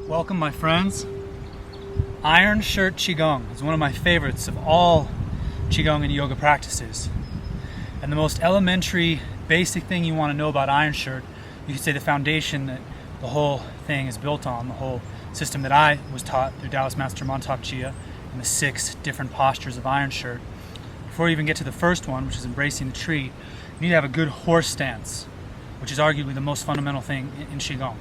Welcome, my friends. Iron Shirt Qigong is one of my favorites of all Qigong and yoga practices. And the most elementary, basic thing you want to know about Iron Shirt, you could say the foundation that the whole thing is built on, the whole system that I was taught through Taoist Master Montauk Chia and the 6 different postures of Iron Shirt. Before you even get to the first one, which is embracing the tree, you need to have a good horse stance, which is arguably the most fundamental thing in Qigong,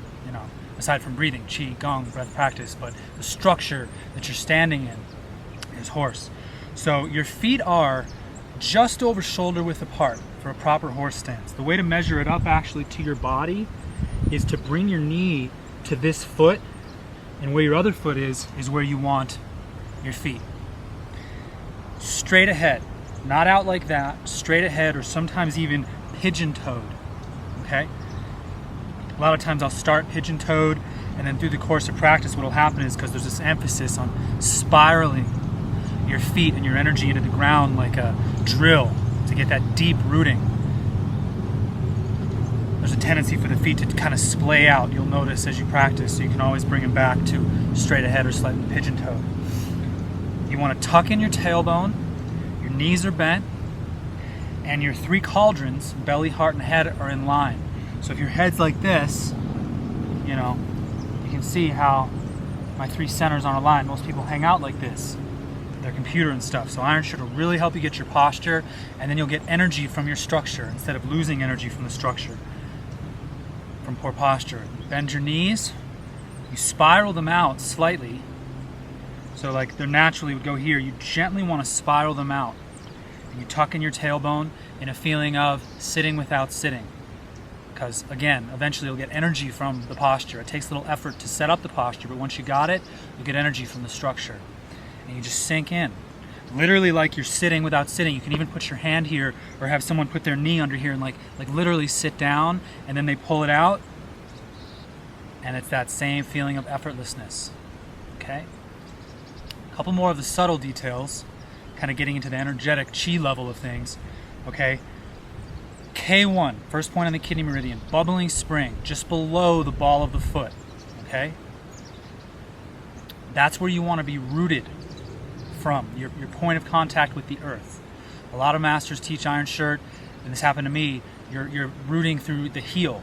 aside from breathing, Qi, Gong, breath practice, but the structure that you're standing in is horse. So your feet are just over shoulder width apart for a proper horse stance. The way to measure it up actually to your body is to bring your knee to this foot, and where your other foot is where you want your feet. Straight ahead, not out like that, straight ahead, or sometimes even pigeon-toed, okay? A lot of times I'll start pigeon-toed, and then through the course of practice what will happen is, because there's this emphasis on spiraling your feet and your energy into the ground like a drill to get that deep rooting, there's a tendency for the feet to kind of splay out, you'll notice as you practice, so you can always bring them back to straight ahead or slightly pigeon-toed. You want to tuck in your tailbone, your knees are bent, and your 3 cauldrons, belly, heart, and head, are in line. So if your head's like this, you can see how my 3 centers aren't aligned. Most people hang out like this, their computer and stuff. So Iron Shirt will really help you get your posture, and then you'll get energy from your structure instead of losing energy from the structure from poor posture. You bend your knees, you spiral them out slightly. So like they naturally would go here, you gently want to spiral them out. And you tuck in your tailbone in a feeling of sitting without sitting. Because again, eventually you'll get energy from the posture. It takes a little effort to set up the posture, but once you got it, you'll get energy from the structure. And you just sink in. Literally like you're sitting without sitting. You can even put your hand here or have someone put their knee under here and like literally sit down, and then they pull it out. And it's that same feeling of effortlessness. Okay? A couple more of the subtle details, kind of getting into the energetic chi level of things. Okay? K1, first point on the kidney meridian, bubbling spring, just below the ball of the foot. Okay? That's where you want to be rooted from, your point of contact with the earth. A lot of masters teach Iron Shirt, and this happened to me, you're rooting through the heel.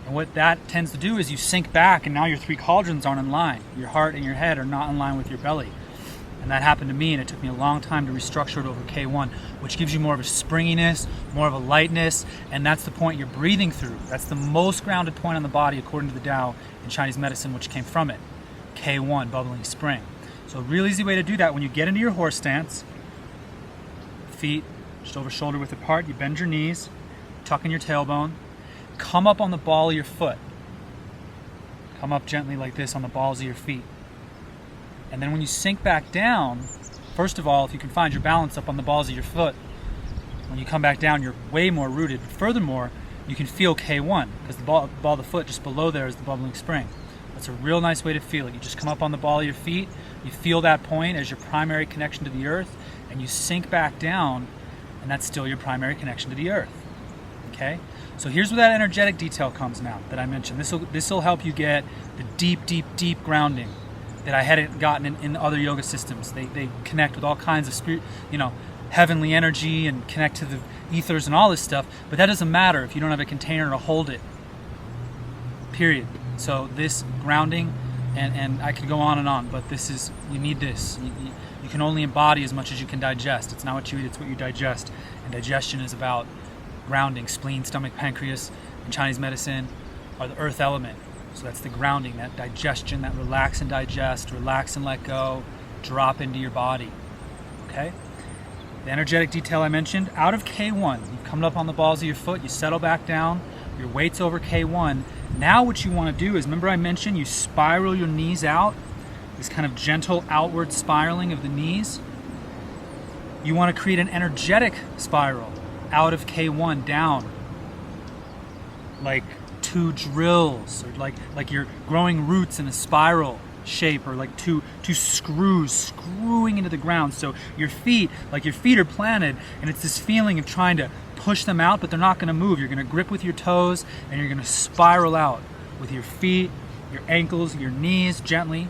And what that tends to do is you sink back, and now your 3 cauldrons aren't in line. Your heart and your head are not in line with your belly. And that happened to me, and it took me a long time to restructure it over K1, which gives you more of a springiness, more of a lightness, and that's the point you're breathing through. That's the most grounded point on the body according to the Tao in Chinese medicine, which came from it. K1, bubbling spring. So a real easy way to do that, when you get into your horse stance, feet just over shoulder width apart, you bend your knees, tuck in your tailbone, come up on the ball of your foot. Come up gently like this on the balls of your feet. And then when you sink back down, first of all, if you can find your balance up on the balls of your foot, when you come back down, you're way more rooted. But furthermore, you can feel K1, because the ball of the foot just below there is the bubbling spring. That's a real nice way to feel it. You just come up on the ball of your feet, you feel that point as your primary connection to the earth, and you sink back down, and that's still your primary connection to the earth. Okay? So here's where that energetic detail comes now that I mentioned. This will help you get the deep grounding that I hadn't gotten in other yoga systems. They connect with all kinds of spirit, heavenly energy and connect to the ethers and all this stuff, but that doesn't matter if you don't have a container to hold it. Period. So this grounding, and I could go on and on, but you need this. You can only embody as much as you can digest. It's not what you eat, it's what you digest. And digestion is about grounding. Spleen, stomach, pancreas in Chinese medicine are the earth element. So that's the grounding, that digestion, that relax and digest, relax and let go, drop into your body. Okay? The energetic detail I mentioned, out of K1, you've come up on the balls of your foot, you settle back down, your weight's over K1. Now what you want to do is, remember I mentioned you spiral your knees out, this kind of gentle outward spiraling of the knees. You want to create an energetic spiral out of K1 down, like 2 drills, or like you're growing roots in a spiral shape, or like two screws screwing into the ground. So your feet are planted, and it's this feeling of trying to push them out, but they're not going to move. You're going to grip with your toes, and you're going to spiral out with your feet your ankles, your knees gently,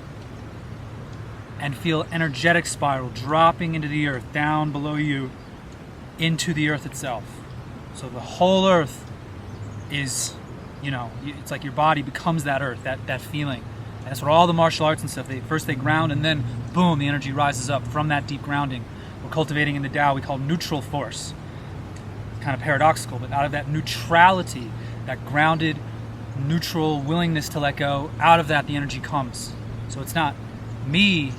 and feel energetic spiral dropping into the earth, down below you, into the earth itself. So the whole earth is, it's like your body becomes that earth, that feeling. And that's what all the martial arts and stuff, first they ground, and then boom, the energy rises up from that deep grounding. We're cultivating in the Tao, we call neutral force. It's kind of paradoxical, but out of that neutrality, that grounded, neutral willingness to let go, out of that the energy comes. So it's not me,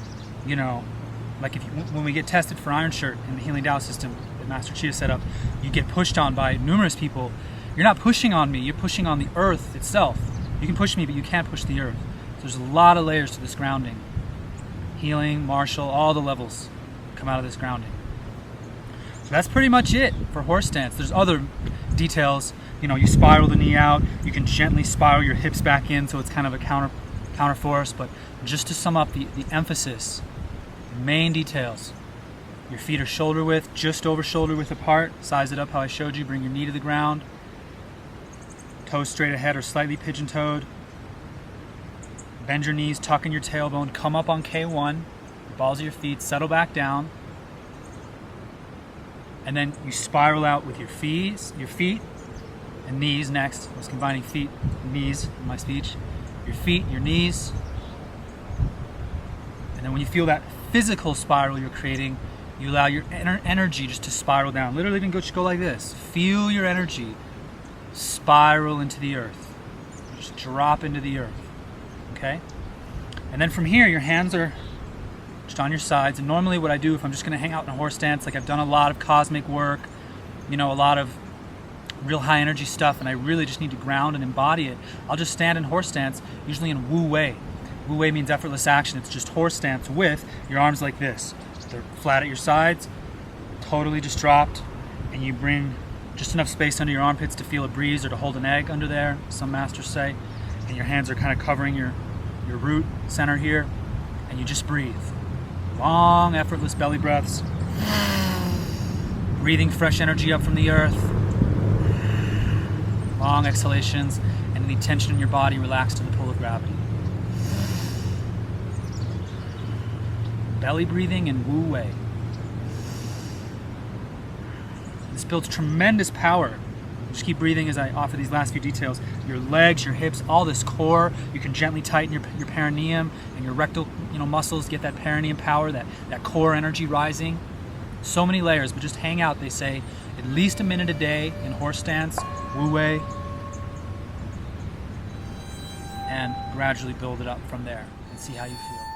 like when we get tested for Iron Shirt in the Healing Tao system that Master Chia set up, you get pushed on by numerous people. You're not pushing on me, you're pushing on the earth itself. You can push me, but you can't push the earth. So there's a lot of layers to this grounding. Healing, martial, all the levels come out of this grounding. So that's pretty much it for horse stance. There's other details. You spiral the knee out, you can gently spiral your hips back in, so it's kind of a counter force. But just to sum up the emphasis, the main details: your feet are shoulder width, just over shoulder width apart. Size it up how I showed you. Bring your knee to the ground. Toes straight ahead or slightly pigeon-toed. Bend your knees, tuck in your tailbone, come up on K1, the balls of your feet, settle back down. And then you spiral out with your feet and knees next. I was combining feet and knees in my speech. Your feet, your knees. And then when you feel that physical spiral you're creating, you allow your energy just to spiral down. Literally, you can go like this. Feel your energy spiral into the earth. Just drop into the earth. Okay? And then from here, your hands are just on your sides. And normally what I do, if I'm just going to hang out in a horse stance, like I've done a lot of cosmic work, a lot of real high energy stuff, and I really just need to ground and embody it, I'll just stand in horse stance, usually in Wu Wei. Wu Wei means effortless action. It's just horse stance with your arms like this. They're flat at your sides, totally just dropped, and you bring just enough space under your armpits to feel a breeze or to hold an egg under there, some masters say. And your hands are kind of covering your root center here, and you just breathe. Long, effortless belly breaths. Breathing fresh energy up from the earth. Long exhalations, and any tension in your body relaxed to the pull of gravity. Belly breathing and Wu Wei. This builds tremendous power. Just keep breathing as I offer these last few details. Your legs, your hips, all this core. You can gently tighten your perineum and your rectal muscles. Get that perineum power, that core energy rising. So many layers, but just hang out, they say, at least a minute a day in horse stance, Wu Wei, and gradually build it up from there and see how you feel.